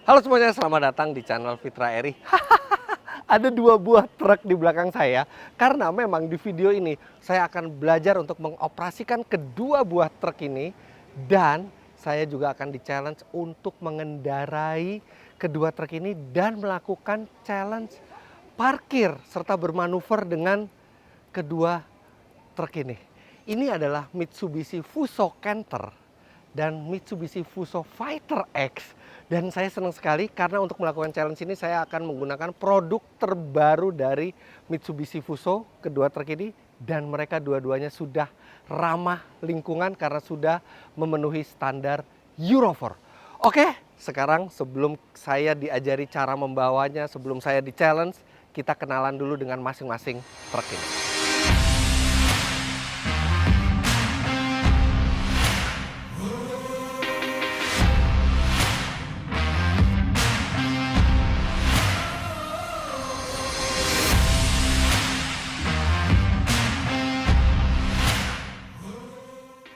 Halo semuanya, selamat datang di channel Fitra Eri. Ada dua buah truk di belakang saya karena memang di video ini saya akan belajar untuk mengoperasikan kedua buah truk ini dan saya juga akan di-challenge untuk mengendarai kedua truk ini dan melakukan challenge parkir serta bermanuver dengan kedua truk ini. Ini adalah Mitsubishi Fuso Canter dan Mitsubishi Fuso Fighter X. Dan saya senang sekali karena untuk melakukan challenge ini saya akan menggunakan produk terbaru dari Mitsubishi Fuso, kedua truk ini, dan mereka dua-duanya sudah ramah lingkungan karena sudah memenuhi standar Euro 4. Oke, sekarang sebelum saya diajari cara membawanya, sebelum saya di-challenge, kita kenalan dulu dengan masing-masing truk ini.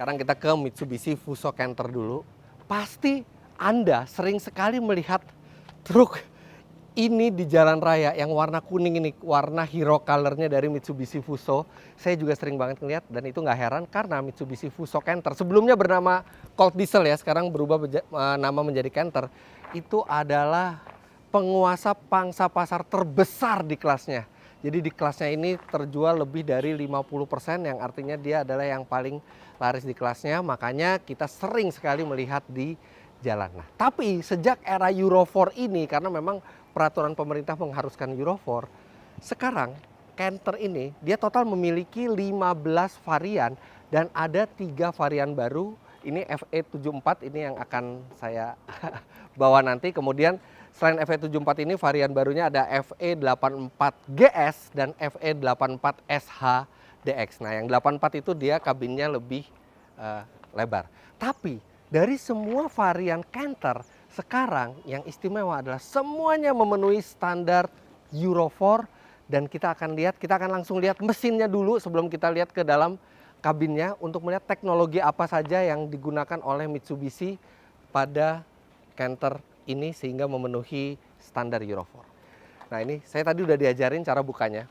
Sekarang kita ke Mitsubishi Fuso Canter dulu. Pasti Anda sering sekali melihat truk ini di jalan raya yang warna kuning ini, warna hero colornya dari Mitsubishi Fuso. Saya juga sering banget ngeliat dan itu nggak heran karena Mitsubishi Fuso Canter sebelumnya bernama Colt Diesel ya, sekarang berubah nama menjadi Canter. Itu adalah penguasa pangsa pasar terbesar di kelasnya. Jadi di kelasnya ini terjual lebih dari 50%, yang artinya dia adalah yang paling laris di kelasnya. Makanya kita sering sekali melihat di jalan. Nah, tapi sejak era Euro 4 ini, karena memang peraturan pemerintah mengharuskan Euro 4, sekarang Canter ini dia total memiliki 15 varian dan ada 3 varian baru. Ini FE74 ini yang akan saya bawa nanti. Kemudian selain FE74 ini, varian barunya ada FE84GS dan FE84SH-DX. Nah, yang 84 itu dia kabinnya lebih lebar. Tapi dari semua varian Canter, sekarang yang istimewa adalah semuanya memenuhi standar Euro 4. Dan kita akan langsung lihat mesinnya dulu sebelum kita lihat ke dalam kabinnya untuk melihat teknologi apa saja yang digunakan oleh Mitsubishi pada Canter ini sehingga memenuhi standar Euro 4. Nah, ini saya tadi udah diajarin cara bukanya.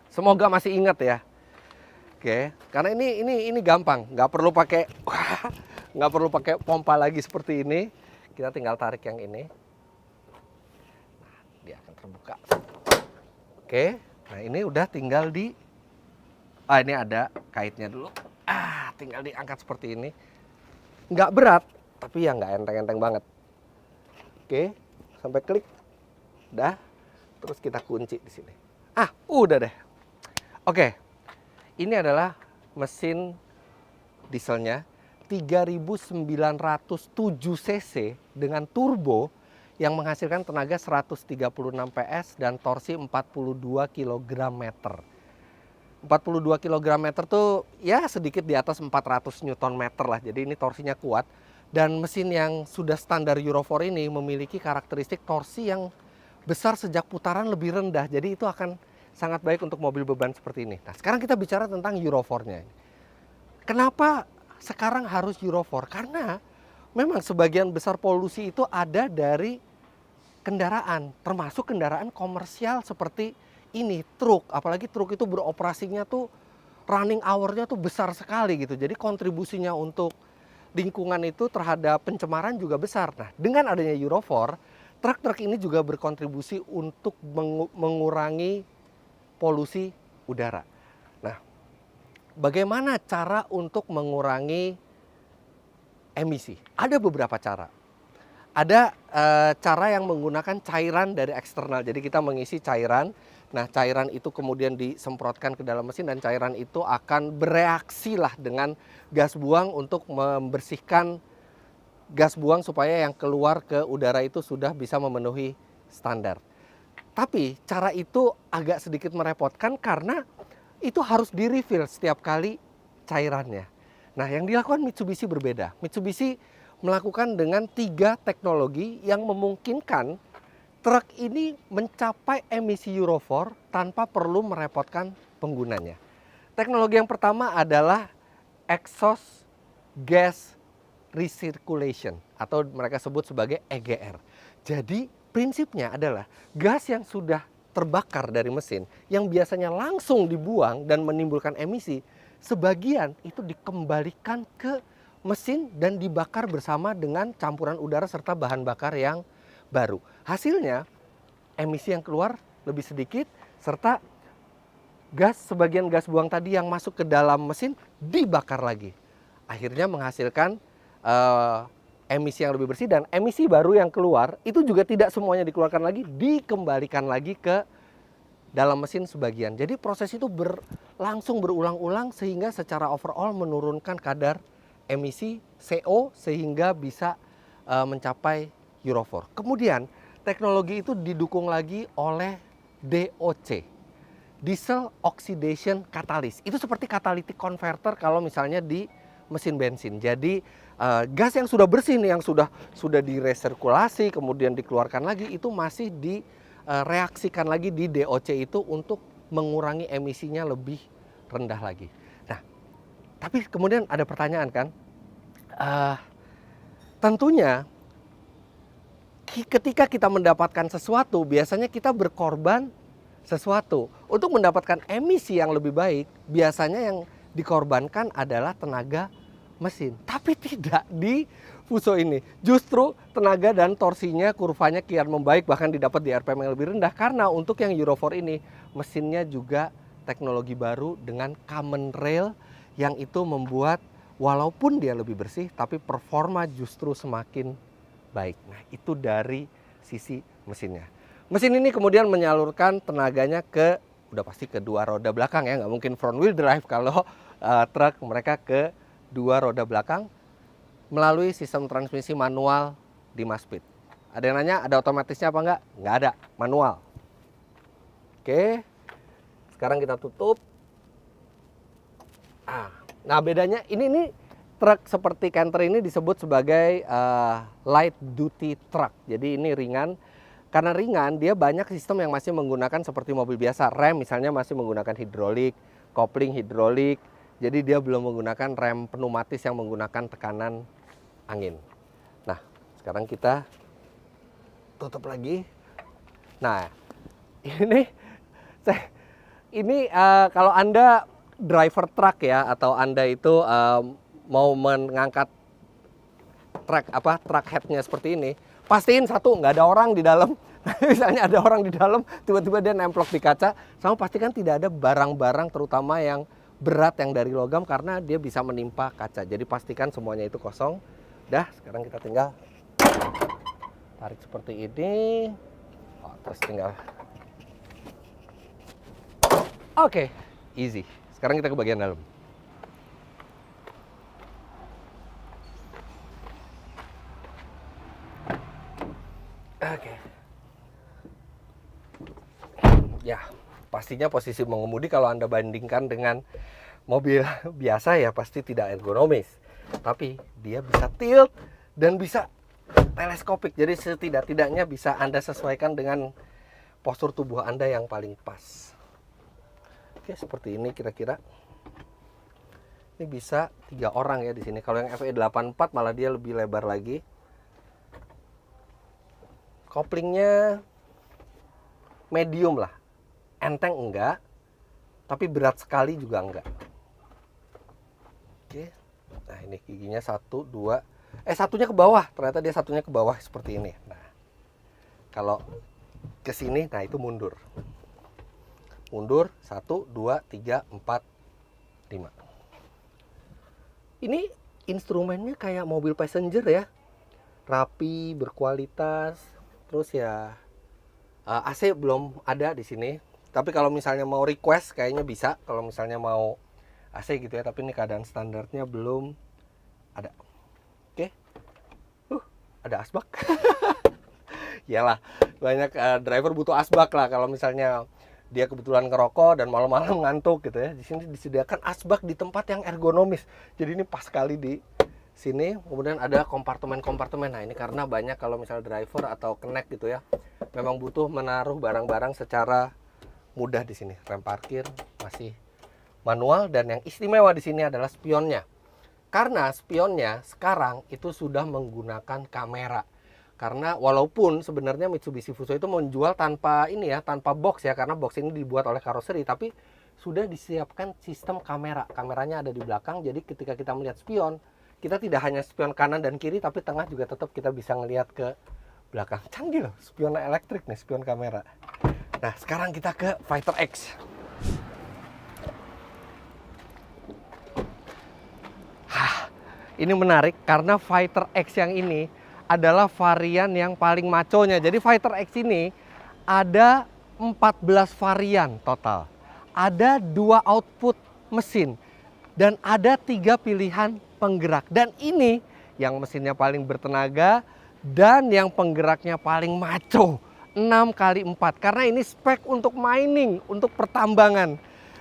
Semoga masih ingat ya. Oke, karena ini gampang, nggak perlu pakai pompa lagi seperti ini. Kita tinggal tarik yang ini. Nah, dia akan terbuka. Oke, nah ini udah tinggal ini ada kaitnya dulu. Tinggal diangkat seperti ini. Nggak berat, tapi ya nggak enteng-enteng banget. Oke, sampai klik. Udah. Terus kita kunci di sini. Udah deh. Oke. Ini adalah mesin dieselnya 3907 cc dengan turbo yang menghasilkan tenaga 136 PS dan torsi 42 kg/m. 42 kg/m tuh ya sedikit di atas 400 Nm lah. Jadi ini torsinya kuat. Dan mesin yang sudah standar Euro 4 ini memiliki karakteristik torsi yang besar sejak putaran lebih rendah. Jadi itu akan sangat baik untuk mobil beban seperti ini. Nah, sekarang kita bicara tentang Euro 4-nya. Kenapa sekarang harus Euro 4? Karena memang sebagian besar polusi itu ada dari kendaraan, termasuk kendaraan komersial seperti ini, truk. Apalagi truk itu beroperasinya tuh running hour-nya tuh besar sekali gitu. Jadi kontribusinya untuk lingkungan itu terhadap pencemaran juga besar. Nah, dengan adanya Euro 4, truk-truk ini juga berkontribusi untuk mengurangi polusi udara. Nah, bagaimana cara untuk mengurangi emisi? Ada beberapa cara. Ada cara yang menggunakan cairan dari eksternal. Jadi kita mengisi cairan. Nah, cairan itu kemudian disemprotkan ke dalam mesin dan cairan itu akan bereaksi lah dengan gas buang untuk membersihkan gas buang supaya yang keluar ke udara itu sudah bisa memenuhi standar. Tapi cara itu agak sedikit merepotkan karena itu harus di-refill setiap kali cairannya. Nah, yang dilakukan Mitsubishi berbeda. Mitsubishi melakukan dengan 3 teknologi yang memungkinkan truk ini mencapai emisi Euro 4 tanpa perlu merepotkan penggunanya. Teknologi yang pertama adalah exhaust gas recirculation atau mereka sebut sebagai EGR. Jadi prinsipnya adalah gas yang sudah terbakar dari mesin yang biasanya langsung dibuang dan menimbulkan emisi, sebagian itu dikembalikan ke mesin dan dibakar bersama dengan campuran udara serta bahan bakar yang baru. Hasilnya emisi yang keluar lebih sedikit serta sebagian gas buang tadi yang masuk ke dalam mesin dibakar lagi. Akhirnya menghasilkan emisi yang lebih bersih, dan emisi baru yang keluar itu juga tidak semuanya dikeluarkan lagi, dikembalikan lagi ke dalam mesin sebagian. Jadi proses itu berlangsung berulang-ulang sehingga secara overall menurunkan kadar emisi CO sehingga bisa mencapai Euro 4. Kemudian teknologi itu didukung lagi oleh DOC, Diesel Oxidation Catalyst. Itu seperti catalytic converter kalau misalnya di mesin bensin. Jadi gas yang sudah bersih nih, yang sudah diresirkulasi kemudian dikeluarkan lagi, itu masih direaksikan lagi di DOC itu untuk mengurangi emisinya lebih rendah lagi. Nah, tapi kemudian ada pertanyaan kan, tentunya ketika kita mendapatkan sesuatu, biasanya kita berkorban sesuatu. Untuk mendapatkan emisi yang lebih baik, biasanya yang dikorbankan adalah tenaga mesin. Tapi tidak di Fuso ini. Justru tenaga dan torsinya, kurvanya kian membaik, bahkan didapat di RPM yang lebih rendah. Karena untuk yang Euro 4 ini, mesinnya juga teknologi baru dengan common rail yang itu membuat walaupun dia lebih bersih, tapi performa justru semakin baik. Nah, itu dari sisi mesinnya. Mesin ini kemudian menyalurkan tenaganya udah pasti ke dua roda belakang ya, nggak mungkin front wheel drive kalau truk, mereka ke dua roda belakang melalui sistem transmisi manual 5 speed. Ada yang nanya ada otomatisnya apa enggak? Nggak ada, manual. Oke, sekarang kita tutup. Nah bedanya ini truk seperti Canter ini disebut sebagai light duty truck. Jadi ini ringan. Karena ringan, dia banyak sistem yang masih menggunakan seperti mobil biasa. Rem misalnya masih menggunakan hidrolik, kopling hidrolik. Jadi dia belum menggunakan rem pneumatis yang menggunakan tekanan angin. Nah, sekarang kita tutup lagi. Nah, ini kalau Anda driver truk ya, atau Anda itu mau mengangkat truk headnya seperti ini, pastiin satu, nggak ada orang di dalam. Misalnya ada orang di dalam, tiba-tiba dia nemplok di kaca, sama pastikan tidak ada barang-barang terutama yang berat yang dari logam karena dia bisa menimpa kaca. Jadi pastikan semuanya itu kosong. Dah, sekarang kita tinggal tarik seperti ini. Terus tinggal. Oke, easy. Sekarang kita ke bagian dalam. Oke. Ya, pastinya posisi mengemudi kalau Anda bandingkan dengan mobil biasa ya pasti tidak ergonomis. Tapi dia bisa tilt dan bisa teleskopik. Jadi setidak-tidaknya bisa Anda sesuaikan dengan postur tubuh Anda yang paling pas. Oke, seperti ini kira-kira. Ini bisa 3 orang ya di sini. Kalau yang FE84 malah dia lebih lebar lagi. Koplingnya medium lah, enteng enggak, tapi berat sekali juga enggak. Oke, nah ini giginya 1, 2, satunya ke bawah, ternyata dia satunya ke bawah seperti ini. Nah, kalau ke sini, nah itu mundur. Mundur, 1, 2, 3, 4, 5. Ini instrumennya kayak mobil passenger ya, rapi, berkualitas. Terus ya AC belum ada di sini. Tapi kalau misalnya mau request kayaknya bisa. Kalau misalnya mau AC gitu ya. Tapi ini keadaan standarnya belum ada. Oke. Ada asbak. Iyalah, banyak driver butuh asbak lah. Kalau misalnya dia kebetulan ngerokok dan malam-malam ngantuk gitu ya. Di sini disediakan asbak di tempat yang ergonomis. Jadi ini pas sekali di sini. Kemudian ada kompartemen-kompartemen. Nah ini karena banyak kalau misalnya driver atau connect gitu ya, memang butuh menaruh barang-barang secara mudah di sini. Rem parkir masih manual, dan yang istimewa di sini adalah spionnya. Karena spionnya sekarang itu sudah menggunakan kamera. Karena walaupun sebenarnya Mitsubishi Fuso itu menjual tanpa ini ya, tanpa box ya, karena box ini dibuat oleh karoseri, tapi sudah disiapkan sistem kamera. Kameranya ada di belakang, jadi ketika kita melihat spion, kita tidak hanya spion kanan dan kiri, tapi tengah juga tetap kita bisa ngelihat ke belakang. Canggih loh, spion elektrik nih, spion kamera. Nah, sekarang kita ke Fighter X. Ini menarik karena Fighter X yang ini adalah varian yang paling maconya. Jadi Fighter X ini ada 14 varian total. Ada 2 output mesin dan ada 3 pilihan penggerak. Dan ini yang mesinnya paling bertenaga dan yang penggeraknya paling maco, 6x4. Karena ini spek untuk mining, untuk pertambangan.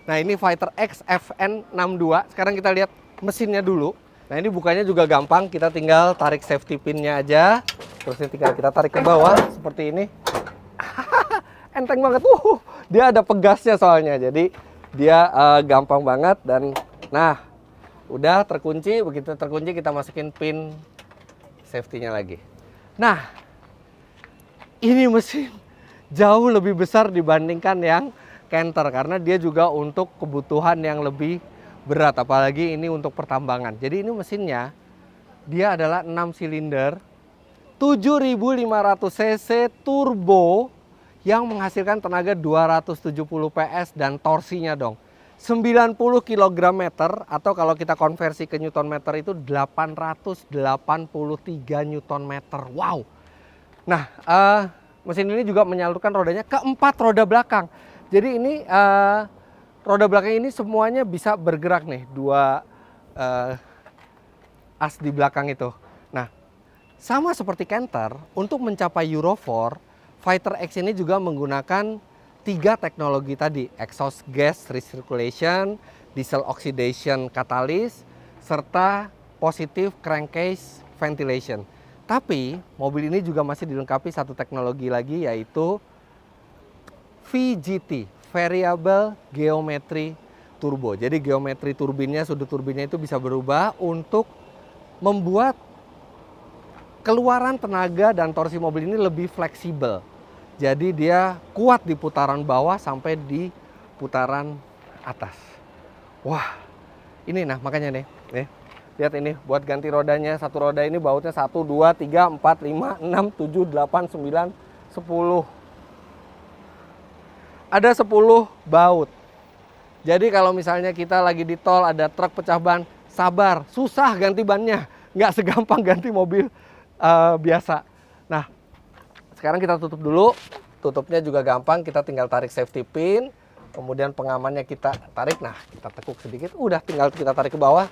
Nah, ini Fighter X FN62. Sekarang kita lihat mesinnya dulu. Nah, ini bukanya juga gampang, kita tinggal tarik safety pinnya aja. Terus ini tinggal kita tarik ke bawah seperti ini. Enteng banget, dia ada pegasnya soalnya, jadi dia gampang banget. Dan nah, udah terkunci, begitu terkunci kita masukin pin safety-nya lagi. Nah, ini mesin jauh lebih besar dibandingkan yang Canter, karena dia juga untuk kebutuhan yang lebih berat, apalagi ini untuk pertambangan. Jadi ini mesinnya dia adalah 6 silinder 7.500 cc turbo yang menghasilkan tenaga 270 PS dan torsinya dong 90 kg atau kalau kita konversi ke Newton meter itu 883 Newton meter. Wow. Nah, mesin ini juga menyalurkan rodanya ke 4 roda belakang. Jadi ini roda belakang ini semuanya bisa bergerak nih, 2 as di belakang itu. Nah, sama seperti Canter, untuk mencapai Euro 4, Fighter X ini juga menggunakan 3 teknologi tadi, exhaust gas recirculation, diesel oxidation catalyst, serta positive crankcase ventilation. Tapi mobil ini juga masih dilengkapi satu teknologi lagi, yaitu VGT, Variable Geometry Turbo. Jadi geometri turbinnya, sudut turbinnya itu bisa berubah untuk membuat keluaran tenaga dan torsi mobil ini lebih fleksibel. Jadi dia kuat di putaran bawah sampai di putaran atas. Wah, ini nah makanya nih, lihat ini buat ganti rodanya. Satu roda ini bautnya 1, 2, 3, 4, 5, 6, 7, 8, 9, 10. Ada 10 baut. Jadi kalau misalnya kita lagi di tol ada truk pecah ban, sabar, susah ganti bannya. Nggak segampang ganti mobil biasa. Nah, sekarang kita tutup dulu. Tutupnya juga gampang, kita tinggal tarik safety pin. Kemudian pengamannya kita tarik, nah kita tekuk sedikit. Udah tinggal kita tarik ke bawah.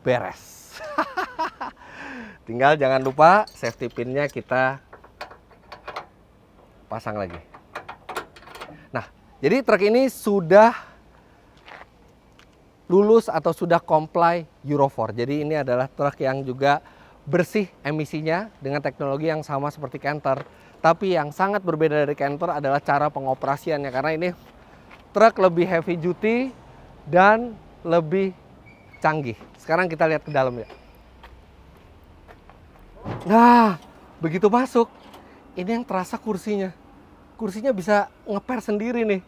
Beres. Tinggal jangan lupa safety pinnya kita pasang lagi. Nah, jadi truk ini sudah lulus atau sudah comply Euro 4. Jadi ini adalah truk yang juga bersih emisinya dengan teknologi yang sama seperti Canter. Tapi yang sangat berbeda dari Canter adalah cara pengoperasiannya, karena ini truk lebih heavy duty dan lebih canggih. Sekarang kita lihat ke dalam ya. Nah, begitu masuk, ini yang terasa kursinya. Kursinya bisa ngeper sendiri nih.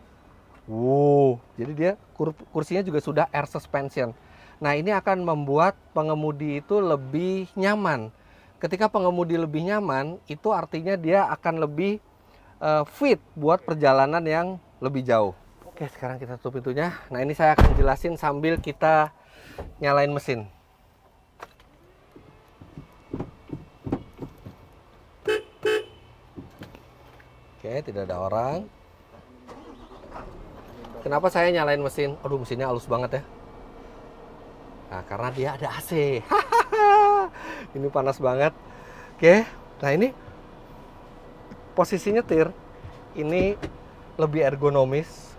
Wow, jadi dia kursinya juga sudah air suspension. Nah, ini akan membuat pengemudi itu lebih nyaman. Ketika pengemudi lebih nyaman, itu artinya dia akan lebih fit buat perjalanan yang lebih jauh. Oke, sekarang kita tutup pintunya. Nah, ini saya akan jelasin sambil kita nyalain mesin. Oke, tidak ada orang. Kenapa saya nyalain mesin? Aduh, mesinnya halus banget ya. Nah, karena dia ada AC. Ini panas banget. Oke, nah ini posisi nyetir. Ini lebih ergonomis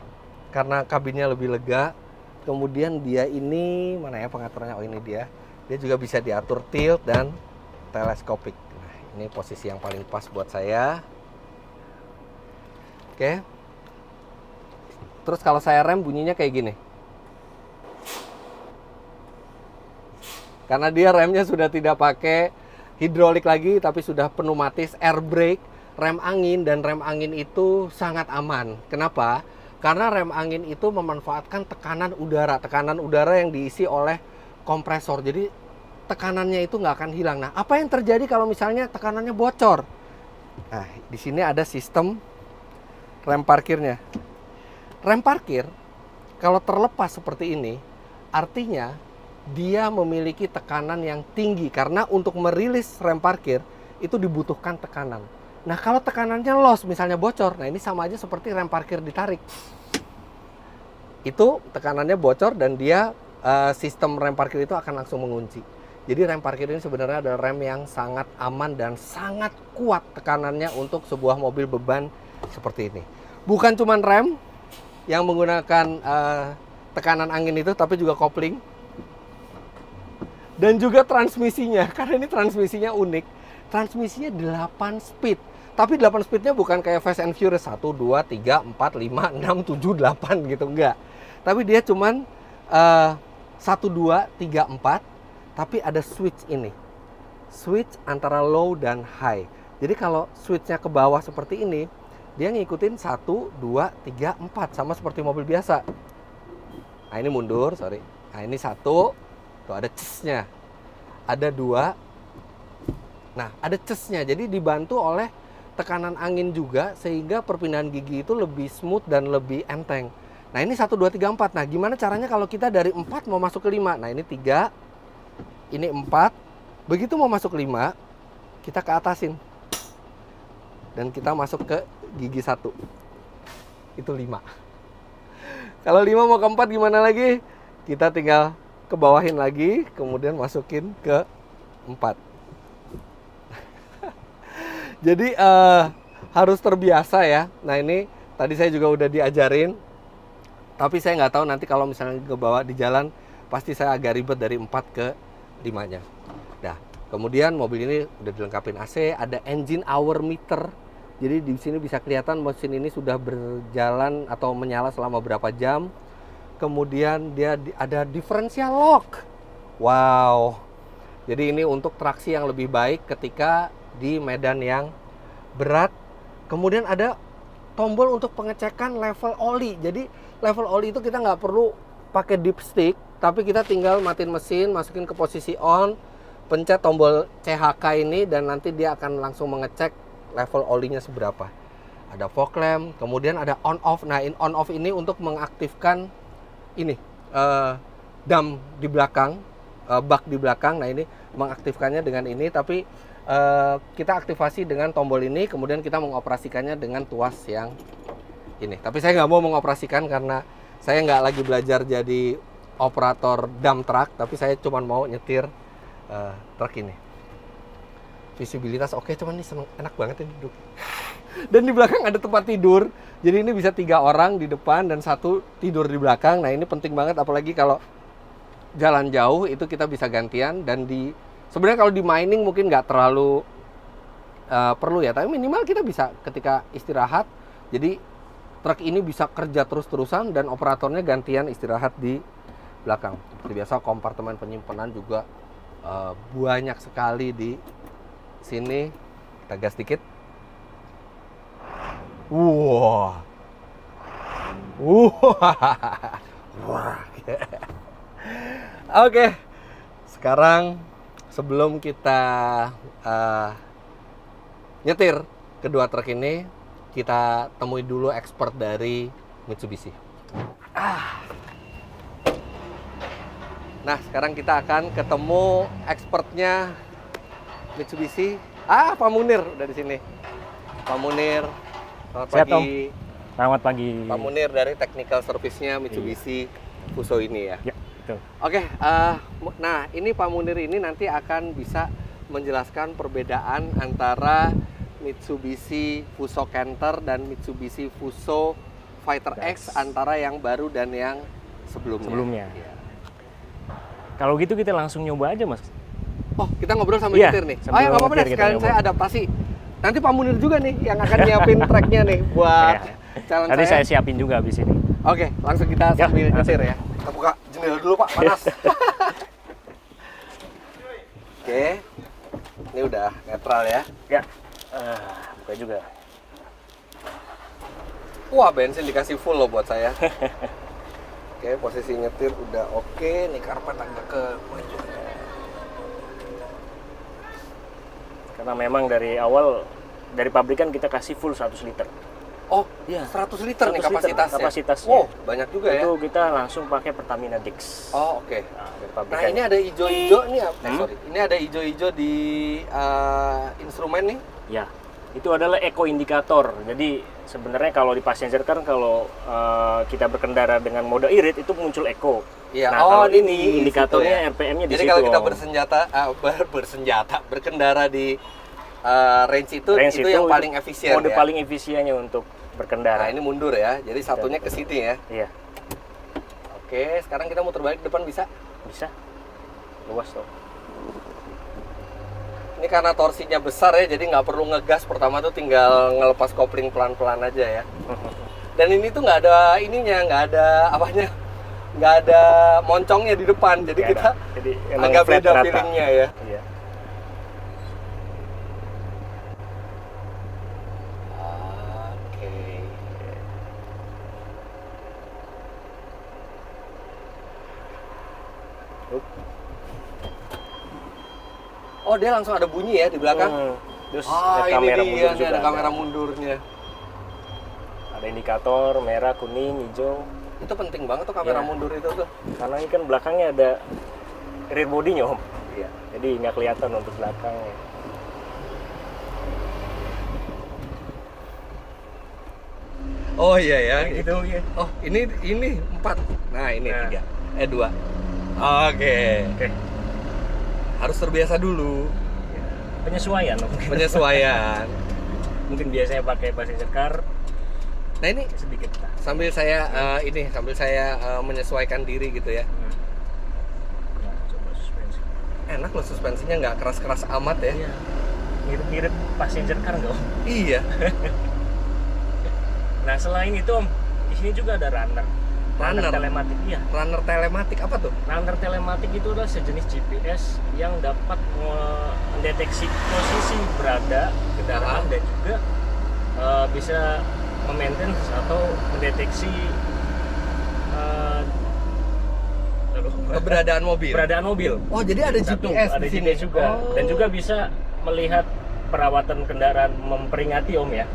karena kabinnya lebih lega. Kemudian dia ini, mana ya pengaturannya? Oh, ini dia. Dia juga bisa diatur tilt dan teleskopik. Nah, ini posisi yang paling pas buat saya. Oke. Terus kalau saya rem bunyinya kayak gini. karena dia remnya sudah tidak pakai hidrolik lagi, tapi sudah pneumatis air brake, rem angin, dan rem angin itu sangat aman. Kenapa? Karena rem angin itu memanfaatkan tekanan udara yang diisi oleh kompresor. Jadi tekanannya itu nggak akan hilang. Nah, apa yang terjadi kalau misalnya tekanannya bocor? Nah, di sini ada sistem rem parkirnya. Rem parkir kalau terlepas seperti ini, artinya dia memiliki tekanan yang tinggi, karena untuk merilis rem parkir itu dibutuhkan tekanan. Nah, kalau tekanannya loss, misalnya bocor, nah ini sama aja seperti rem parkir ditarik. Itu tekanannya bocor dan dia sistem rem parkir itu akan langsung mengunci. Jadi rem parkir ini sebenarnya adalah rem yang sangat aman dan sangat kuat tekanannya untuk sebuah mobil beban seperti ini. Bukan cuma rem yang menggunakan tekanan angin itu, tapi juga kopling dan juga transmisinya. Karena ini transmisinya unik. Transmisinya 8 speed. Tapi 8 speednya bukan kayak Fast and Furious 1, 2, 3, 4, 5, 6, 7, 8 gitu. Enggak. Tapi dia cuman 1, 2, 3, 4. Tapi ada switch ini. Switch antara low dan high. Jadi kalau switchnya ke bawah seperti ini, dia ngikutin 1, 2, 3, 4. Sama seperti mobil biasa. Nah ini mundur, sorry. Nah ini 1. Tuh ada cesnya. Ada 2. Nah ada cesnya. Jadi dibantu oleh tekanan angin juga, sehingga perpindahan gigi itu lebih smooth dan lebih enteng. Nah ini 1, 2, 3, 4. Nah gimana caranya kalau kita dari 4 mau masuk ke 5? Nah ini 3, ini 4. Begitu mau masuk 5, kita ke atasin. Dan kita masuk ke gigi 1. Itu 5. Kalau 5 mau ke 4 gimana lagi? Kita tinggal ke bawahin lagi, kemudian masukin ke 4. Jadi harus terbiasa ya. Nah ini tadi saya juga udah diajarin, tapi saya nggak tahu nanti kalau misalnya ke bawah di jalan, pasti saya agak ribet dari 4 ke 5-nya. Nah kemudian mobil ini udah dilengkapin AC, ada engine hour meter. Jadi di sini bisa kelihatan mesin ini sudah berjalan atau menyala selama berapa jam. Kemudian dia ada differential lock. Wow. Jadi ini untuk traksi yang lebih baik ketika di medan yang berat. Kemudian ada tombol untuk pengecekan level oli. Jadi level oli itu kita nggak perlu pakai dipstick, tapi kita tinggal matiin mesin, masukin ke posisi on, pencet tombol CHK ini, dan nanti dia akan langsung mengecek level olinya seberapa. Ada fog lamp, kemudian ada on off. Nah on off ini untuk mengaktifkan ini dam di belakang, bak di belakang. Nah ini mengaktifkannya dengan ini, tapi kita aktifasi dengan tombol ini, kemudian kita mengoperasikannya dengan tuas yang ini. Tapi saya nggak mau mengoperasikan karena saya nggak lagi belajar jadi operator dump truck, tapi saya cuma mau nyetir truk ini. Visibilitas oke, cuman ini seneng, enak banget ini duduk. Dan di belakang ada tempat tidur, jadi ini bisa 3 orang di depan dan 1 tidur di belakang. Nah ini penting banget, apalagi kalau jalan jauh itu kita bisa gantian. Dan sebenarnya kalau di mining mungkin nggak terlalu perlu ya, tapi minimal kita bisa ketika istirahat. Jadi truk ini bisa kerja terus-terusan dan operatornya gantian istirahat di belakang. Seperti biasa kompartemen penyimpanan juga banyak sekali di sini. Kita gas dikit. Wah. Oke. Sekarang sebelum kita nyetir kedua truk ini, kita temui dulu expert dari Mitsubishi. Nah, sekarang kita akan ketemu expertnya Mitsubishi. Pak Munir udah di sini. Pak Munir, selamat pagi. Selamat pagi. Pak Munir dari technical service-nya Mitsubishi Fuso ini ya. Ya, betul. Oke, nah ini Pak Munir ini nanti akan bisa menjelaskan perbedaan antara Mitsubishi Fuso Canter dan Mitsubishi Fuso Fighter X, antara yang baru dan yang sebelumnya. Ya. Kalau gitu kita langsung nyoba aja, Mas. Oh, kita ngobrol sambil nyetir nih. Oh ya, nggak apa-apa deh, sekalian saya adaptasi. Nanti Pak Munir juga nih yang akan nyiapin tracknya nih buat challenge Nanti saya siapin juga habis ini. Oke, langsung kita sambil nyetir ya. Kita buka jendela dulu Pak, panas. Oke, ini udah netral ya. Ya. Buka juga. Wah, bensin dikasih full loh buat saya. Oke, posisi nyetir udah oke. Nih karpet agak ke maju. Karena memang dari awal, dari pabrikan kita kasih full 100 liter. Oh, Iya. 100 liter nih 100 liter kapasitasnya. kapasitasnya. Wow, banyak juga ya. Itu kita langsung pakai Pertamina Dex. Oh, oke. Nah, dari Nah, pabrikan. ini ada hijau-hijau nih. Hmm? Sorry. Ini ada hijau-hijau di instrumen nih. Ya, itu adalah eco indikator. Jadi sebenarnya kalau di passenger car, kalau kita berkendara dengan mode irit itu muncul eco. Iya. Nah, Oh, kalau ini ini di indikatornya situ ya. RPM-nya di Jadi situ. kalau kita Om. berkendara di range itu Range yang paling efisien mode ya. paling efisiennya untuk berkendara. Nah, ini mundur ya. Jadi satunya ke sini ya. Iya, Oke, sekarang kita muter balik ke depan bisa. bisa. Luas tuh. Ini karena torsinya besar ya, jadi nggak perlu ngegas. Pertama tuh tinggal ngelepas kopling pelan-pelan aja ya. Dan ini tuh nggak ada ininya, nggak ada apanya, nggak ada moncongnya di depan. Jadi Nggak kita ada. Jadi emang agak flat beda rata. feelingnya ya. Iya. Oke. Up. Oh, dia langsung ada bunyi ya di belakang. Terus Ah, ada ini kamera dia mundur nih, juga. ada kamera mundurnya. Ada indikator merah, kuning, hijau. Itu penting banget tuh kamera Iya. mundur itu tuh. Karena ini kan belakangnya ada rear body-nya, Om. Iya. Jadi nggak kelihatan untuk belakangnya. Oh iya ya. Nah, gitu ya. Oh, ini 4. Nah, ini Nah. 3. 2. Oke. Oke. Harus terbiasa dulu. Penyesuaian, Om. Penyesuaian. Mungkin biasanya pakai passenger car Nah, ini sedikit lah. sambil saya menyesuaikan diri gitu ya. Nah, coba suspensi. Enak loh suspensinya, nggak keras-keras amat ya. Iya. Mirip-mirip passenger car nggak, Om? Iya. Nah, selain itu, Om, di sini juga ada runner. Runner? telematik. Iya. Runner telematik apa tuh? Runner telematik itu adalah sejenis GPS yang dapat mendeteksi posisi berada kendaraan dan juga bisa memaintain atau mendeteksi Keberadaan mobil. keberadaan mobil. Oh, jadi ada Satu, GPS ada di sini. GPS juga. Oh. Dan juga bisa melihat perawatan kendaraan, memperingati, Om ya.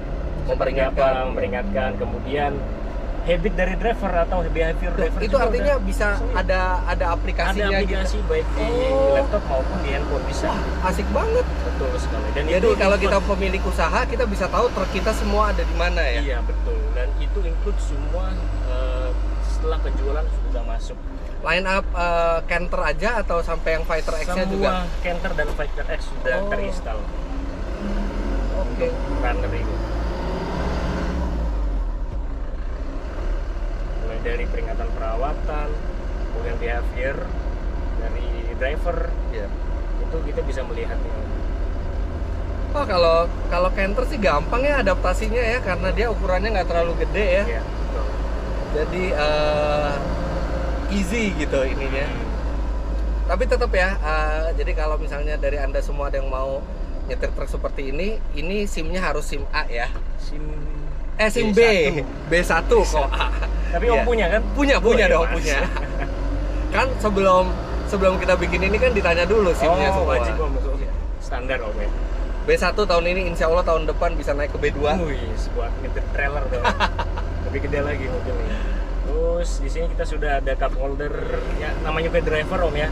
Memperingatkan, kemudian habit dari driver atau behavior driver Itu juga artinya udah bisa ada ada aplikasinya aplikasi gitu. baik di Oh. laptop maupun di handphone bisa. Wah, asik banget. Betul sekali. Dan Jadi itu kalau include- kita pemilik usaha, kita bisa tahu truk kita semua ada di mana ya. iya betul. Dan itu include semua setelah penjualan sudah masuk. Line up Canter aja atau sampai yang Fighter X-nya Semua juga? Canter dan Fighter X sudah Oh. terinstall Oke. untuk runner ini. Mulai dari peringatan perawatan, kemudian behavior dari driver, Iya. itu kita bisa melihatnya. Oh, kalau Canter sih gampang ya adaptasinya ya, karena dia ukurannya nggak terlalu gede ya. Iya, betul. Jadi easy gitu ininya. Tapi tetap ya, jadi kalau misalnya dari Anda semua ada yang mau nyetir truk seperti ini SIM-nya harus SIM A ya. SIM SIM B. B1 kok A. Tapi Iya. Om punya kan? Punya Iya, dong, Mas. punya. Kan sebelum kita bikin ini kan ditanya dulu SIM-nya Oh, semua. wajib, Om. Standar, Om ya. B1 tahun ini insya Allah tahun depan bisa naik ke B2. Wih, sebuah nyetir trailer dong. Lebih gede lagi mobilnya. Terus di sini kita sudah ada cup holder, ya namanya juga driver, Om ya.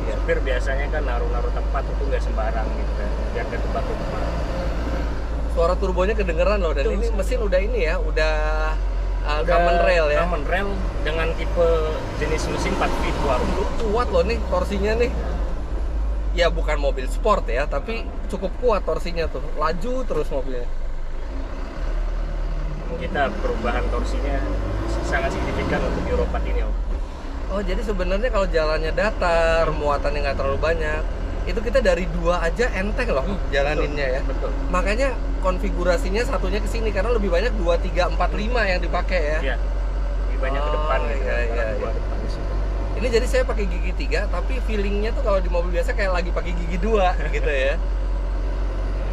Supir biasanya kan naruh tempat itu nggak sembarang gitu kan, biar nggak tumpah-tumpah. Suara turbonya kedengeran loh, dan Betul, ini betul. mesin udah ini ya, udah common rail ya. Common rail dengan tipe jenis mesin 4 speed Kuat loh nih torsinya nih. Ya bukan mobil sport ya, tapi cukup kuat torsinya tuh. Laju terus mobilnya. Kita perubahan torsinya sangat signifikan untuk Euro 4 ini, Om. Oh, jadi sebenarnya kalau jalannya datar, muatannya nggak terlalu banyak, itu kita dari 2 aja enteng loh jalaninnya ya. Betul. Makanya konfigurasinya satunya ke sini karena lebih banyak 2, 3, 4, 5 yang dipakai ya. Iya. Lebih banyak ke depan Oh, gitu. iya, Karena iya, dua iya. depan di situ. Ini jadi saya pakai gigi 3, tapi feelingnya tuh kalau di mobil biasa kayak lagi pakai gigi 2 gitu ya.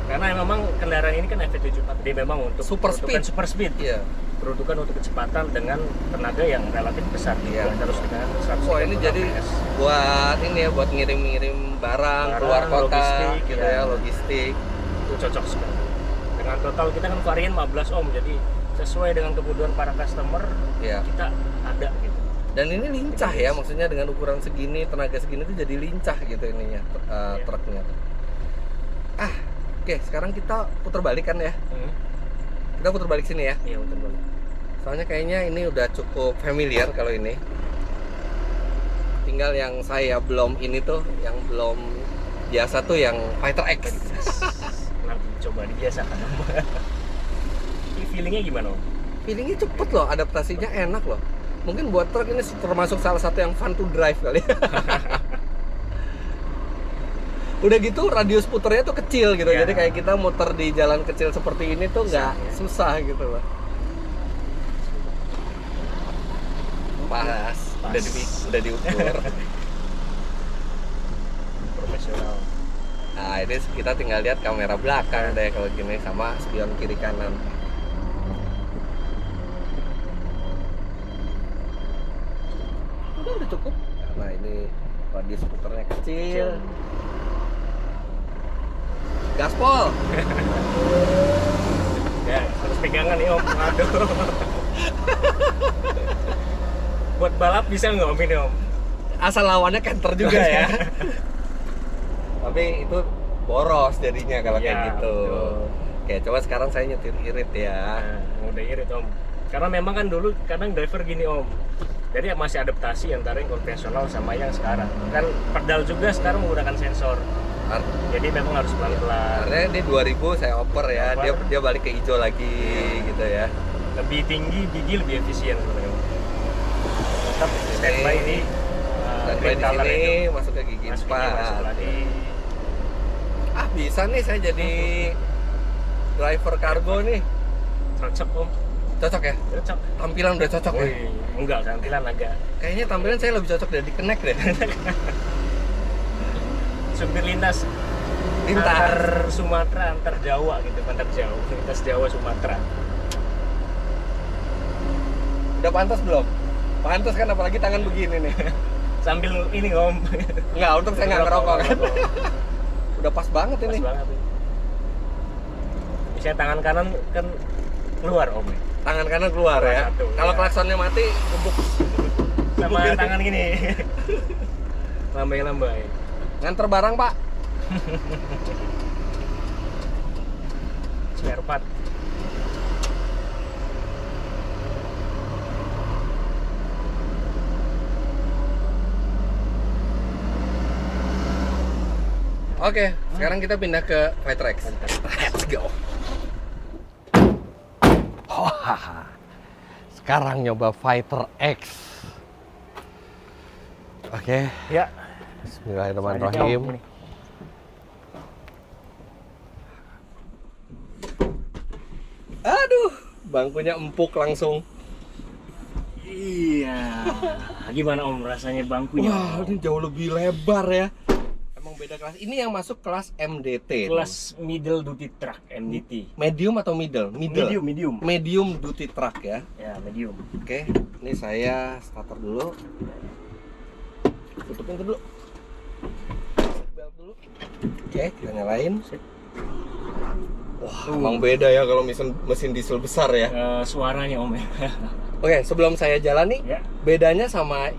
Karena memang kendaraan ini kan FV74, dia memang untuk Super peruntukan speed. super speed. Iya. Peruntukan untuk kecepatan dengan tenaga yang relatif besar. Iya. Harus dengan 130 Wah, ini jadi PS. buat ini ya, buat ngirim-ngirim barang keluar kota logistik, gitu ya. ya, logistik. Itu cocok sekali. Dengan total kita kan varian 15 ohm, jadi sesuai dengan kebutuhan para customer, Iya. kita ada gitu. Dan ini lincah ya, maksudnya dengan ukuran segini, tenaga segini tuh jadi lincah gitu ininya, Iya. truknya. Oke, sekarang kita putar balik kan ya. Kita putar balik sini ya. Iya, betul banget. Soalnya kayaknya ini udah cukup familiar kalau ini. Tinggal yang saya belum ini tuh, yang belum biasa tuh yang Fighter X. Nanti coba dibiasakan. Ini feelingnya gimana Om? Feelingnya cepet loh, adaptasinya enak loh. Mungkin buat truk ini termasuk salah satu yang fun to drive kali. Udah gitu radius puternya tuh kecil gitu, Iya. jadi kayak kita muter di jalan kecil seperti ini tuh nggak Susah, ya. susah gitu loh. Pas. Udah diukur. Profesional. Nah ini kita tinggal lihat kamera belakang deh kalau gini, sama spion kiri kanan. Udah cukup. Nah ini radius puternya kecil. Gaspol. Ya, harus pegangan nih Om. Aduh. Buat balap bisa nggak Om ini Om? Asal lawannya canter juga ya. Tapi itu boros jadinya kalau Iya, kayak gitu. betul. Oke, coba sekarang saya nyetir irit ya. Nah, udah irit Om. Karena memang kan dulu kadang driver gini Om. Jadi masih adaptasi antara yang konvensional sama yang sekarang. Kan pedal juga sekarang menggunakan sensor. Jadi memang harus pelan-pelan. Karena di 2000 saya oper ya, Oper. dia balik ke hijau lagi gitu ya. Lebih tinggi, gigi lebih efisien sebenarnya. Tetap standby di Dan green di color sini itu. masuk ke gigi Masuk 4. lagi. Bisa nih saya jadi driver kargo nih. Cocok Om. Cocok ya? Cocok. Tampilan udah cocok ya? Wih, enggak, tampilan agak Kayaknya tampilan saya lebih cocok dari Connect deh. supir lintas antar Sumatera, antar Jawa gitu, antar Jawa, lintas Jawa Sumatera. Udah pantas belum? Pantas kan, apalagi tangan begini nih. Sambil ini Om. Enggak, untung saya nggak ngerokok kan. Udah pas banget Pas ini. banget. Misalnya tangan kanan kan keluar Om. Tangan kanan keluar Keluar ya. satu, Kalau ya. klaksonnya mati, gebuk. Sama tangan gini. Lambai-lambai. Nganter barang, Pak. Spare part. Oke, sekarang kita pindah ke Fighter X. Let's go. Oh, sekarang nyoba Fighter X. Oke, Ya. Bismillahirrahmanirrahim. Aduh, bangkunya empuk langsung. Iya. Gimana Om rasanya bangkunya? Wah, ini jauh lebih lebar ya. Emang beda kelas. Ini yang masuk kelas MDT. Kelas middle duty truck MDT. Medium atau middle? Medium. Medium duty truck ya. Ya, medium. Oke, ini saya starter dulu. Tutupin dulu. Belt dulu. Oke, kita nyalain. Sip. Wah, emang beda ya kalau mesin diesel besar ya. Suaranya Om ya. Oke, sebelum saya jalani, Ya. bedanya sama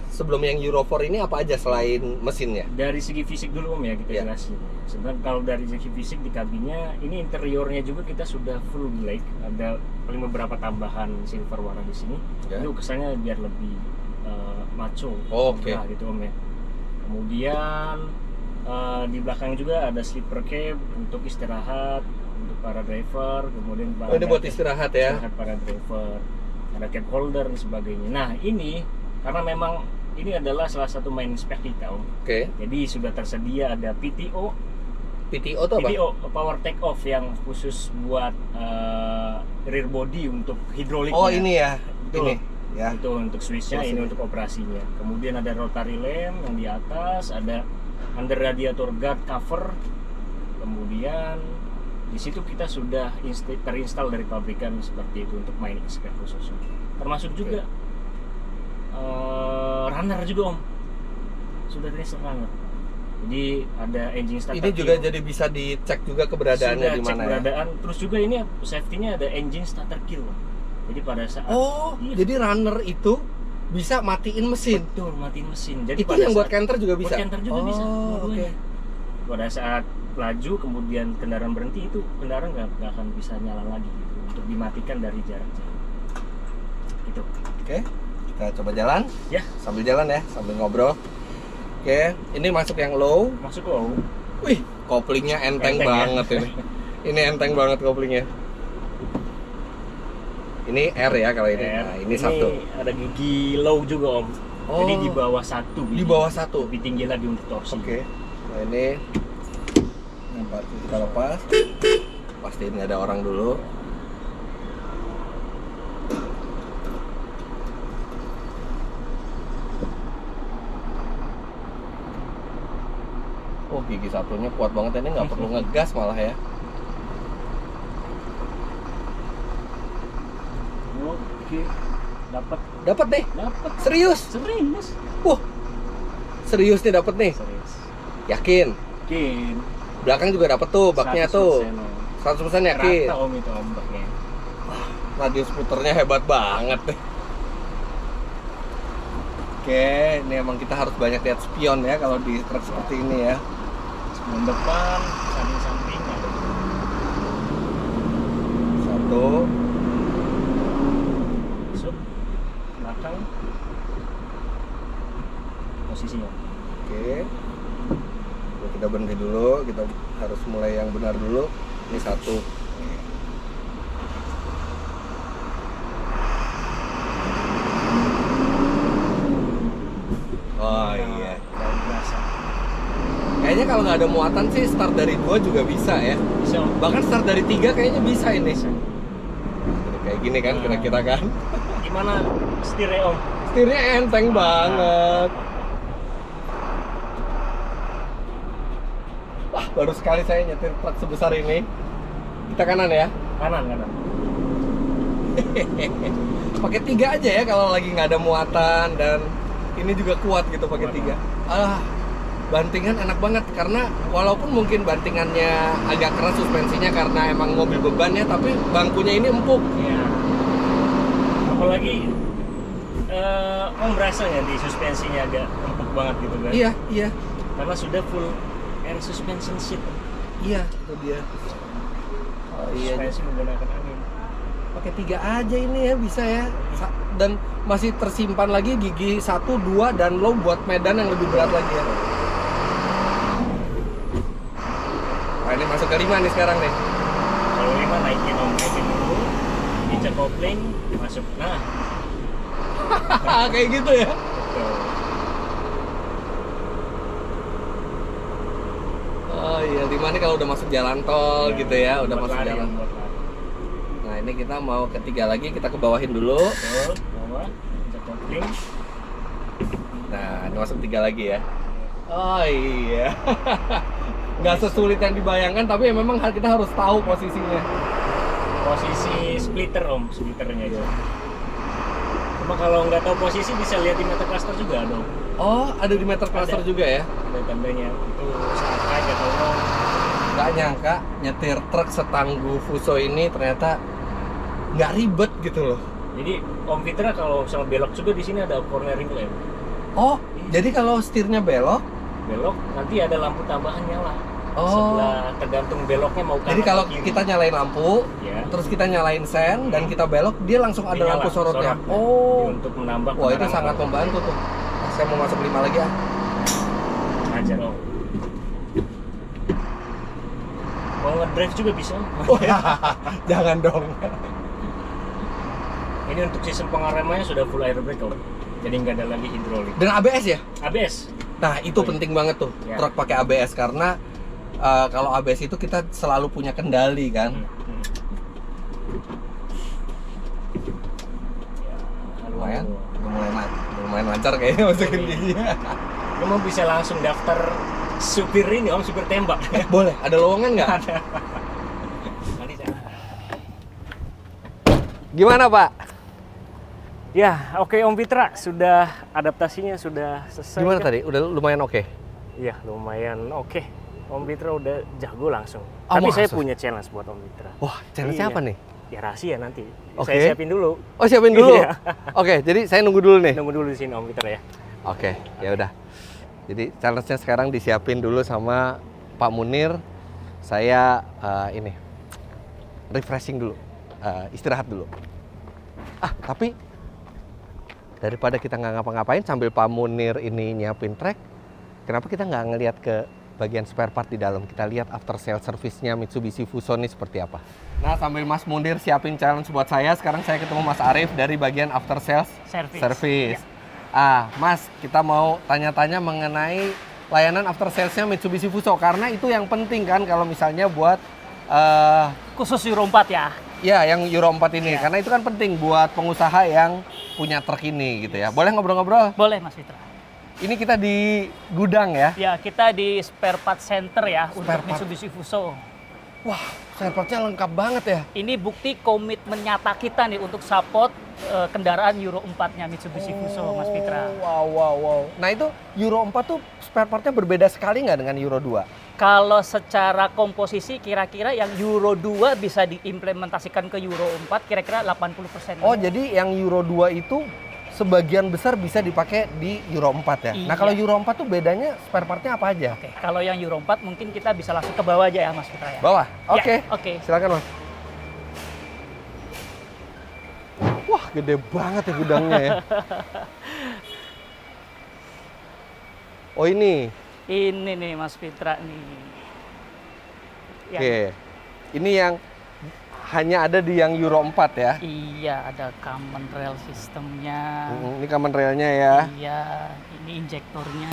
sebelum yang Euro 4 ini apa aja selain mesinnya? Dari segi fisik dulu Om ya kita Ya. jelasin. Sebenarnya kalau dari segi fisik di kabinnya, ini interiornya juga kita sudah full black. Ada paling beberapa tambahan silver warna di sini. Ya. Itu kesannya biar lebih maco. Oh, oke. Nah, gitu Om ya. Kemudian di belakang juga ada sleeper cab untuk istirahat untuk para driver. Kemudian Oh, ini buat istirahat ya. istirahat para driver. Ada cup holder dan sebagainya. Nah ini karena memang ini adalah salah satu main spec kita Om. Oke. Jadi sudah tersedia ada PTO, PTO tuh apa? PTO power take off yang khusus buat rear body untuk hidroliknya. Oh, ini ya. Betul. Ini. ya. Untuk switchnya, ini untuk operasinya. Kemudian ada rotary lamp yang di atas, ada under radiator guard cover. Kemudian di situ kita sudah terinstall dari pabrikan seperti itu untuk mining spare khusus. Termasuk juga runner juga Om. Sudah terinstall runner. Jadi ada engine starter. Ini juga jadi bisa dicek juga keberadaannya di mana keberadaan. Terus juga ini safety-nya ada engine starter kill. Jadi pada saat jadi runner itu bisa matiin mesin. Betul, matiin mesin. Jadi itu pada yang buat saat, canter juga bisa. Buat canter juga bisa. Oke. Pada saat laju kemudian kendaraan berhenti, itu kendaraan nggak akan bisa nyala lagi gitu, untuk dimatikan dari jarak jauh. Gitu. Oke. Kita coba jalan. Ya. Sambil jalan ya, sambil ngobrol. Oke, ini masuk yang low. Masuk low. Wih, koplingnya enteng banget ya. ini. Ini enteng banget koplingnya. Ini R ya kalau ini. Nah, ini satu. Ada gigi low juga Om. Jadi di bawah satu. Di bawah satu. Lebih tinggi lagi untuk torsi. Oke. Nah ini kita lepas. Pastiin nggak ada orang dulu. Oh, gigi satunya kuat banget ini, nggak perlu ngegas malah ya. Oke, Dapat deh. dapat. Serius? Serius. Serius nih dapat nih. Serius. Yakin? Yakin. Belakang juga dapat tuh, baknya tuh. 100% yakin. Rata Om itu ombaknya. Radius puternya hebat banget deh. Oke, ini emang kita harus banyak lihat spion ya kalau di truk seperti ini ya. Spion depan, samping-samping ada. Satu. Masuk. Belakang. Posisinya. Oke. Kita berhenti dulu, kita harus mulai yang benar dulu. Ini satu. Oh iya. Kayaknya kalau nggak ada muatan sih start dari 2 juga bisa ya. Bisa. Bahkan start dari 3 kayaknya bisa ini. Kayak gini kan kira-kira kan. Gimana setirnya Om? Setirnya enteng banget. Wah, baru sekali saya nyetir truk sebesar ini. Kita kanan ya. Kanan. Pakai 3 aja ya kalau lagi nggak ada muatan, dan ini juga kuat gitu pakai 3. Bantingan enak banget karena walaupun mungkin bantingannya agak keras suspensinya karena emang mobil beban ya, tapi bangkunya ini empuk. Iya. Apalagi Om berasa nggak di suspensinya agak empuk banget gitu kan? Iya. Karena sudah full air suspension seat. Iya, itu dia. Oh iya. Suspensi menggunakan angin. Pakai 3 aja ini ya bisa ya. Dan masih tersimpan lagi gigi 1, 2 dan low buat medan yang lebih berat lagi ya. Nah, ini masuk ke 5 nih sekarang nih. Kalau 5 naikin dulu. Ini cek kopling masuk. Nah, kayak gitu ya. betul. Oh iya, 5 nih kalau udah masuk jalan tol gitu ya, udah buat masuk lari, jalan. buat lari. Nah, ini kita mau ke 3 lagi, kita ke bawahin dulu. Betul, bawah, cek kopling. Nah, ini masuk 3 lagi ya. Oh iya. Nggak sesulit yang dibayangkan, tapi memang kita harus tahu posisinya. Posisi splitter Om, splitternya itu. Cuma kalau nggak tahu posisi bisa lihat di meter cluster juga dong. Oh, ada di meter cluster juga ya? Ada tandanya. Itu saat aja tolong. Nggak nyangka nyetir truk setangguh Fuso ini ternyata nggak ribet gitu loh. Jadi Om Fitra kalau sama belok juga di sini ada cornering lamp. Oh, jadi kalau setirnya belok? Belok nanti ada lampu tambahan nyala. Oh. Sebelah tergantung beloknya mau kanan Jadi kalau atau kiri. kita nyalain lampu, Ya. terus kita nyalain sen dan kita belok, dia langsung ada Dia lampu nyala, sorotnya. sorot. Oh, Jadi untuk menambah. wah itu penerangan sangat kalau- membantu tuh. Saya mau masuk 5 lagi ah. Ajar Om. Mau ngedrive juga bisa. Oh, jangan dong. Ini untuk sistem pengeremannya sudah full air brake Om. Jadi nggak ada lagi hidrolik. Dan ABS ya? ABS. Nah itu Oh, iya. penting banget tuh, Ya. truk pakai ABS karena kalau ABS itu kita selalu punya kendali kan. Ya, lumayan, lumayan lancar kayaknya masukin giginya. Kamu bisa langsung daftar supir ini om, supir tembak. Boleh, ada lowongan nggak? Ada. Nanti saya. Gimana Pak? Ya, oke Om Fitra, sudah adaptasinya sudah selesai. Gimana kan? tadi? Udah lumayan oke? Iya, lumayan oke. Om Fitra udah jago langsung. Oh, Tapi saya masa? punya challenge buat Om Fitra. Wah, challenge Iya. apa nih? Ya rahasia nanti. Oke. Saya siapin dulu. Oh, siapin dulu. Iya. Oke, jadi saya nunggu dulu nih. Nunggu dulu di sini Om Fitra ya. Oke, ya udah. Jadi challenge-nya sekarang disiapin dulu sama Pak Munir. Saya ini refreshing dulu, istirahat dulu. Tapi daripada kita nggak ngapa-ngapain sambil Pak Munir ini nyiapin trek, kenapa kita nggak ngelihat ke bagian spare part di dalam? Kita lihat after sale service-nya Mitsubishi Fuso ini seperti apa. Nah, sambil Mas Munir siapin challenge buat saya, sekarang saya ketemu Mas Arief dari bagian after sales service. Mas, kita mau tanya-tanya mengenai layanan after sales-nya Mitsubishi Fuso, karena itu yang penting kan kalau misalnya buat Khusus Euro 4 ya. ya yang Euro 4 ini, Ya. karena itu kan penting buat pengusaha yang punya truk ini gitu ya. Boleh ngobrol-ngobrol? Boleh Mas Fitra. Ini kita di gudang ya. Ya, kita di spare part center ya Spare untuk part. Mitsubishi Fuso. Wah, spare part-nya lengkap banget ya. Ini bukti komitmen nyata kita nih untuk support kendaraan Euro 4-nya Mitsubishi Fuso, Mas Fitra. Wow. Nah itu Euro 4 tuh spare part-nya berbeda sekali nggak dengan Euro 2? Kalau secara komposisi kira-kira yang Euro 2 bisa diimplementasikan ke Euro 4 kira-kira 80%. Oh, jadi yang Euro 2 itu sebagian besar bisa dipakai di Euro 4 ya? Nah Iya. kalau Euro 4 tuh bedanya spare part-nya apa aja? Oke, kalau yang Euro 4 mungkin kita bisa langsung ke bawah aja ya Mas Fitra ya. Bawah? Ya, Oke. oke. Silakan Mas. Wah, gede banget ya gudangnya ya. Oh ini. Ini nih Mas Fitra nih. Oke. Ini yang hanya ada di yang Euro 4 ya. Iya, ada common rail sistemnya. Ini common railnya ya. Iya, ini injektornya.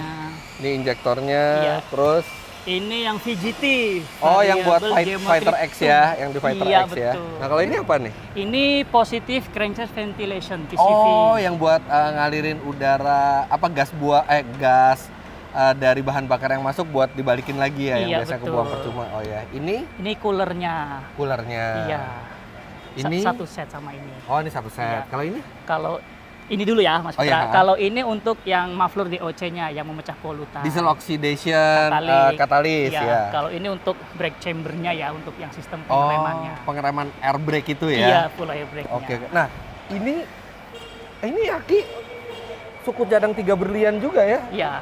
Ini injektornya. Iya. Terus Ini yang VGT. oh yang buat Variable Geometry Fighter X ya, yang di Fighter Iya, X ya. betul. Nah kalau ini apa nih? Ini positive crankshaft ventilation PCV. Oh yang buat ngalirin udara apa gas gas dari bahan bakar yang masuk buat dibalikin lagi ya, yang Iya, biasa betul. kebuang percuma. Oh ya, ini Ini coolernya. coolernya. Iya. Ini Satu set sama ini. oh ini satu set. Iya. Kalau ini? Kalau ini dulu ya Mas Oh, Fitra. iya. Kalau ini untuk yang muffler DOC-nya yang memecah polutan. Diesel oxidation katalis Iya, ya. Kalau ini untuk brake chamber-nya ya, untuk yang sistem Oh, pengeremannya. pengereman air brake itu ya. Iya, full air brake-nya. Oke. Nah, ini Aki suku cadang 3 berlian juga ya Iya.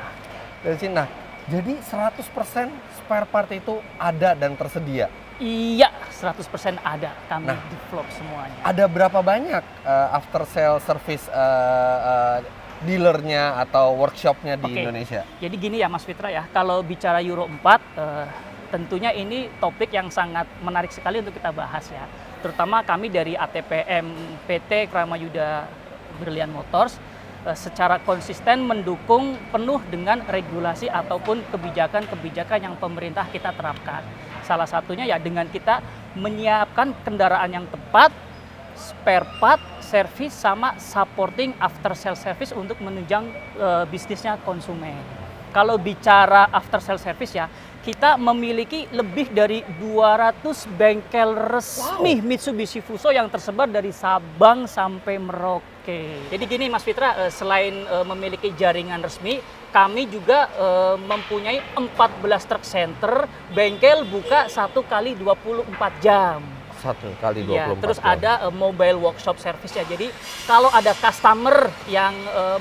dari sini. Nah, jadi 100% spare part itu ada dan tersedia. Iya, 100% ada. Kami Nah. develop semuanya. Ada berapa banyak after sale service dealernya atau workshopnya di Oke. Indonesia? Jadi gini ya Mas Fitra ya, kalau bicara Euro 4, tentunya ini topik yang sangat menarik sekali untuk kita bahas ya. Terutama kami dari ATPM PT Kramayuda Brilliant Motors secara konsisten mendukung penuh dengan regulasi ataupun kebijakan-kebijakan yang pemerintah kita terapkan. Salah satunya ya dengan kita menyiapkan kendaraan yang tepat, spare part, service, sama supporting after sale service untuk menunjang bisnisnya konsumen. Kalau bicara after sale service ya, kita memiliki lebih dari 200 bengkel resmi Mitsubishi Fuso yang tersebar dari Sabang sampai Merauke. Jadi gini Mas Fitra, selain memiliki jaringan resmi, kami juga mempunyai 14 truck center, bengkel buka 1 kali 24 jam. 1 kali 24 Iya, terus jam. ada mobile workshop service ya. Jadi kalau ada customer yang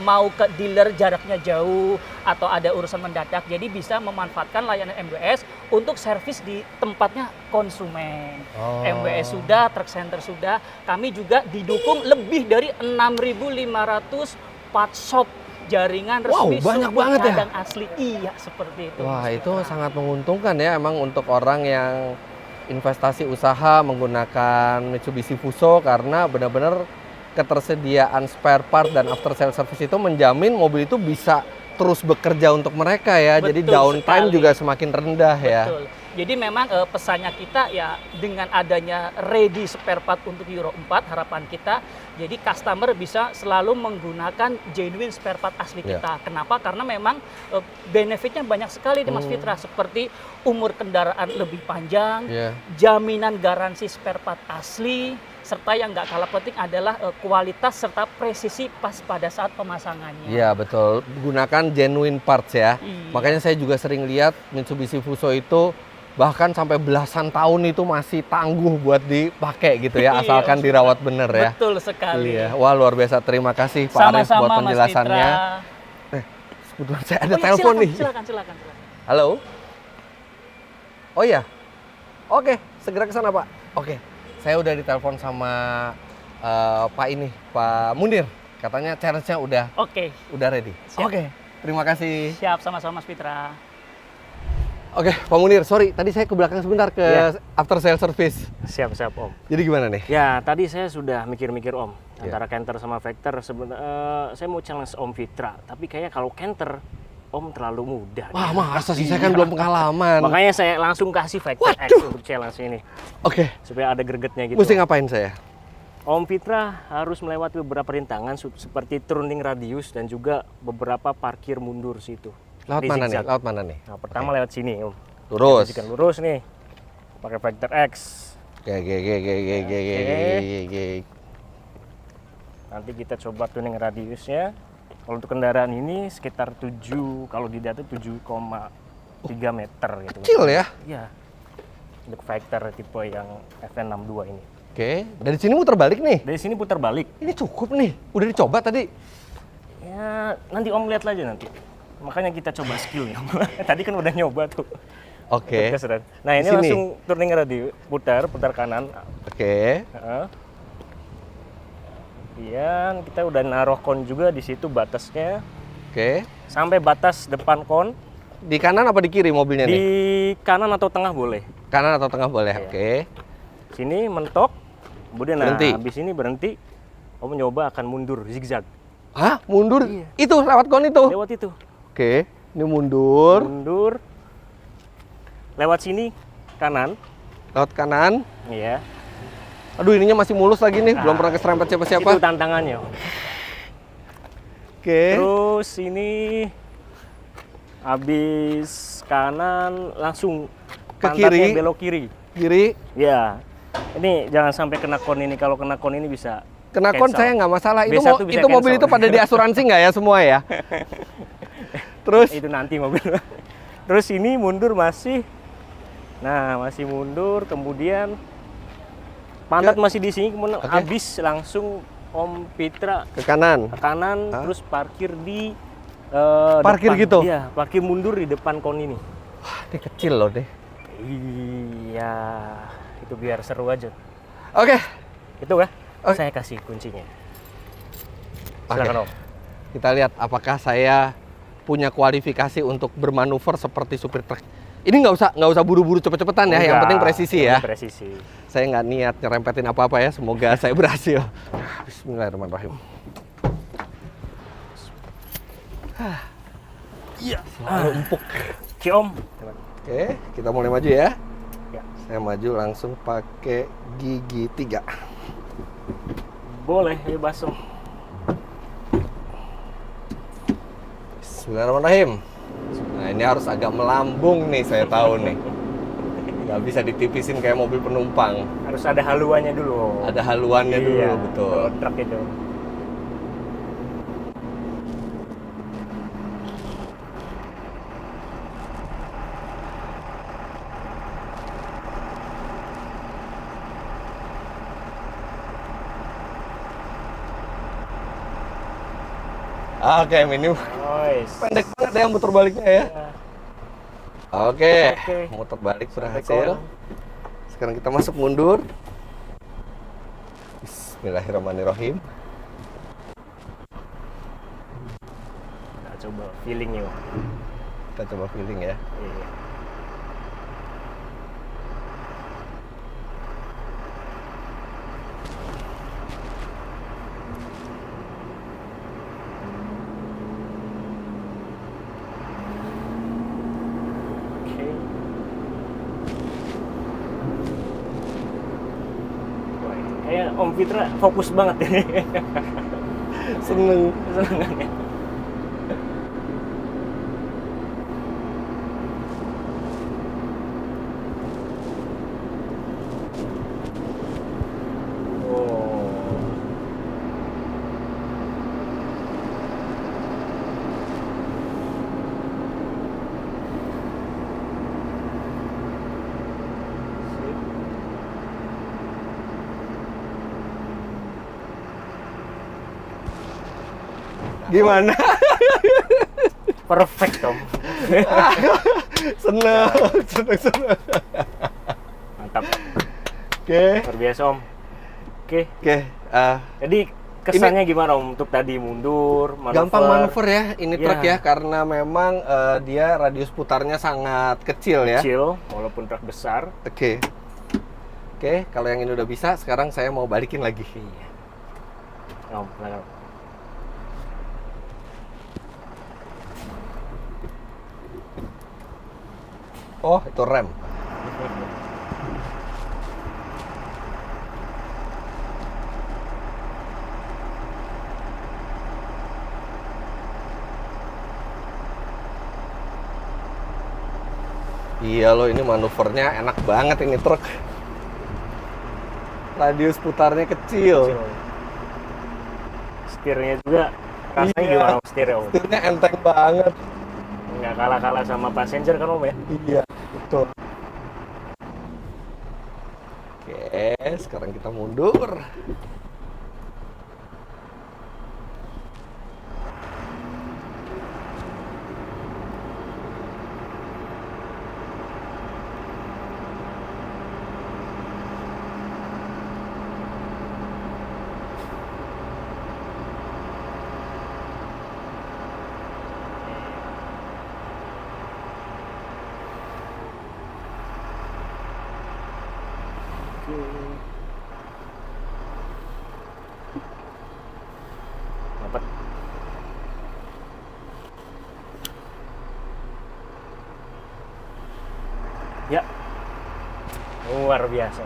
mau ke dealer jaraknya jauh atau ada urusan mendadak, jadi bisa memanfaatkan layanan MWS untuk servis di tempatnya konsumen. Oh. MWS sudah, truck center sudah. Kami juga didukung lebih dari 6.500 part shop jaringan resmi banyak suku banget ya? cadang asli. Iya, seperti itu. Wah, Mas itu Fitra. sangat menguntungkan ya emang untuk orang yang investasi usaha menggunakan Mitsubishi Fuso, karena benar-benar ketersediaan spare part dan after sale service itu menjamin mobil itu bisa terus bekerja untuk mereka ya. Jadi Betul downtime sekali. juga semakin rendah ya. Betul. Jadi memang pesannya kita ya dengan adanya ready spare part untuk Euro 4, harapan kita jadi customer bisa selalu menggunakan genuine spare part asli Ya. kita. Kenapa? Karena memang benefitnya banyak sekali nih Mas Fitra, seperti umur kendaraan lebih panjang, Ya. jaminan garansi spare part asli, serta yang nggak kalah penting adalah kualitas serta presisi pas pada saat pemasangannya. Iya betul, gunakan genuine parts ya. Iya. Makanya saya juga sering lihat Mitsubishi Fuso itu bahkan sampai belasan tahun itu masih tangguh buat dipakai gitu ya, Iya, asalkan dirawat bener ya. Betul sekali. Iya, wah luar biasa. Terima kasih Pak Arif buat Sama-sama Mas penjelasannya. Fitra. Kebetulan saya ada Oh iya, telepon silakan, nih. Silakan. Halo. Oh iya. Oke, segera ke sana Pak. Oke, saya udah ditelepon sama Pak ini, Pak Munir. Katanya challenge-nya udah ready. Siap. Oke, terima kasih. Siap, sama-sama Mas Fitra. Oke, Pak Munir, sorry, tadi saya ke belakang sebentar ke Iya. after sale service. Siap Om. Jadi gimana nih? Ya, tadi saya sudah mikir-mikir Om, Ya. antara Canter sama Vector. Saya mau challenge Om Fitra, tapi kayaknya kalau Canter Om terlalu muda. Wah, nih. masa sih, saya kan belum pengalaman. Makanya saya langsung kasih Vector X Waduh. untuk challenge ini, Oke, supaya ada gregetnya gitu. mesti ngapain saya? Om Fitra harus melewati beberapa rintangan seperti turning radius dan juga beberapa parkir mundur situ. Laut Di mana nih? zigzag. Laut mana nih? Nah, pertama lewat sini Om. Lurus. Jika lurus nih, pakai Vector X. Oke. Nanti kita coba tuning radiusnya. Kalau untuk kendaraan ini sekitar 7, kalau di data 7,3 meter gitu. Kecil ya? Iya. Untuk Vector tipe yang FN62 ini. Oke, dari sini muter balik nih. Dari sini putar balik. Ini cukup nih. Udah dicoba tadi. Ya, nanti Om lihat aja nanti. Makanya kita coba skillnya. Tadi kan udah nyoba tuh. Oke. Nah, Di ini sini. langsung turning radius, putar kanan. Oke. Heeh. Iya, kita udah naruh kon juga di situ batasnya. Oke. Sampai batas depan kon. Di kanan apa di kiri mobilnya Di nih? kanan atau tengah boleh. Kanan atau tengah boleh. Iya. Oke. Sini mentok. Kemudian Berhenti. nah, habis ini berhenti. Om nyoba akan mundur zigzag. Hah? Mundur? Iya. Itu lewat kon itu. Lewat itu. Oke. Ini mundur. Mundur. Lewat sini kanan. Lewat kanan. Iya. Aduh, ininya masih mulus lagi nih. Belum Nah, pernah keserempet Itu siapa-siapa. tantangannya. Om. Oke. Terus ini habis kanan langsung Ke pantatnya kiri. belok kiri. Kiri. Ya. Ini jangan sampai kena kon ini. Kalau kena kon ini bisa Kena kon cancel. saya nggak masalah. Itu, B1 bisa itu mobil cancel. itu pada diasuransi nggak ya semua ya? Terus? Itu nanti mobil. Terus ini mundur masih. Nah, masih mundur. Kemudian pantat masih di sini. Kemudian Oke. habis langsung Om Fitra Ke kanan. ke kanan. Hah? Terus parkir di Parkir depan. gitu? Iya, parkir mundur di depan kon ini. Wah, ini kecil loh deh. Iya, itu biar seru aja. Oke. Itu kah? Oke. Saya kasih kuncinya. Oke. Silakan Om. Kita lihat apakah saya punya kualifikasi untuk bermanuver seperti supir truk. Ini nggak usah buru-buru cepet-cepetan ya. Yang Enggak, penting presisi yang ya. penting Presisi. Saya nggak niat nyerempetin apa-apa ya. Semoga saya berhasil. Bismillahirrahmanirrahim. Iya. Empuk. Oke Om. Oke, kita mulai maju ya. Ya. Saya maju langsung pakai gigi 3. Boleh, bebas Om. Bismillahirrahmanirrahim. Nah, ini harus agak melambung nih, saya tahu nih. Nggak bisa ditipisin kayak mobil penumpang. Harus ada haluannya dulu. Ada haluannya dulu, Iya, betul. Truk itu. Oke, ini Nice. pendek banget ya muter baliknya ya. Oke, Oke. muter balik Sampai berhasil. kon. Sekarang kita masuk mundur. Bismillahirrahmanirrahim. Nah, coba feelingnya Om. Kita coba feeling ya. Iya. kayaknya Om Fitra fokus banget ini. Seneng. Senengannya. Oh. Gimana? Perfect Om. Seneng, seneng. Mantap. Oke. Luar biasa Om. Oke. Oke, Jadi kesannya gimana Om untuk tadi mundur, manuver? gampang manuver ya ini Iya. truk ya, karena memang dia radius putarnya sangat kecil ya. Kecil, walaupun truk besar. Oke. Oke, kalau yang ini udah bisa, sekarang saya mau balikin lagi. Iya. Om, silakan. Oh, itu rem. Iya loh, ini manuvernya enak banget ini truk. Radius putarnya kecil. Kecil. Setirnya juga rasanya Iya. gimana Om setirnya Om? Setirnya enteng banget. Nggak kalah-kalah sama passenger kan Om ya? Iya, betul. Oke, sekarang kita mundur. Dapat. Ya. Luar biasa.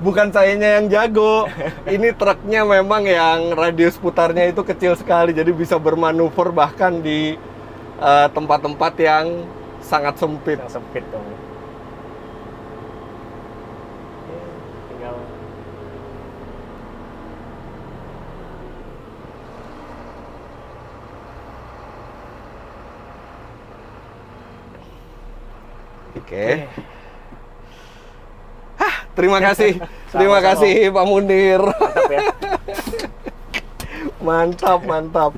Bukan sayanya yang jago. Ini truknya memang yang radius putarnya itu kecil sekali, jadi bisa bermanuver bahkan di tempat-tempat yang sangat sempit. Yang sempit dong. Tinggal Oke. Terima kasih. Terima kasih Pak Munir. mantap ya. Mantap, mantap.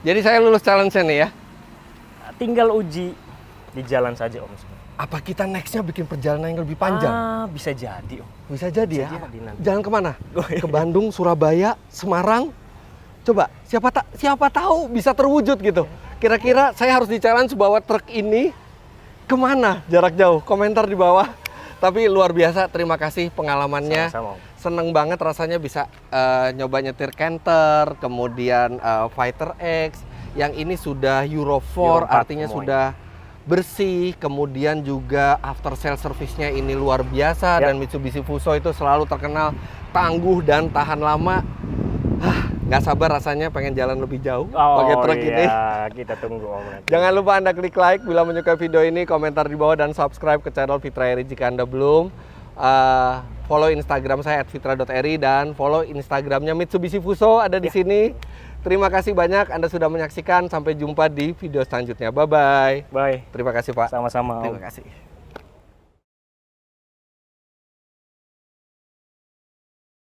Jadi saya lulus challenge-nya nih ya. Tinggal uji di jalan saja Om. Apa kita next-nya bikin perjalanan yang lebih panjang? Bisa jadi Om. Bisa jadi ya. jadi nanti. Jalan kemana? Oh, iya. Ke Bandung, Surabaya, Semarang. Coba, siapa tahu bisa terwujud gitu. Kira-kira saya harus di-challenge bawa truk ini kemana jarak jauh? Komentar di bawah. Tapi luar biasa, terima kasih pengalamannya. Sama-sama Om. Seneng banget rasanya bisa nyoba nyetir Canter, kemudian Fighter X. Yang ini sudah Euro 4, Euro 4 artinya semuanya. sudah bersih. Kemudian juga after sale service-nya ini luar biasa. Ya. Dan Mitsubishi Fuso itu selalu terkenal tangguh dan tahan lama. Nggak sabar rasanya pengen jalan lebih jauh pakai truk ini. Kita tunggu Om nanti. Jangan lupa Anda klik like bila menyukai video ini, komentar di bawah, dan subscribe ke channel Fitra Eri jika Anda belum. Follow Instagram saya @fitra.eri dan follow Instagramnya Mitsubishi Fuso ada di sini. Terima kasih banyak Anda sudah menyaksikan. Sampai jumpa di video selanjutnya. Bye-bye. Bye. Terima kasih Pak. Sama-sama Om. Terima kasih.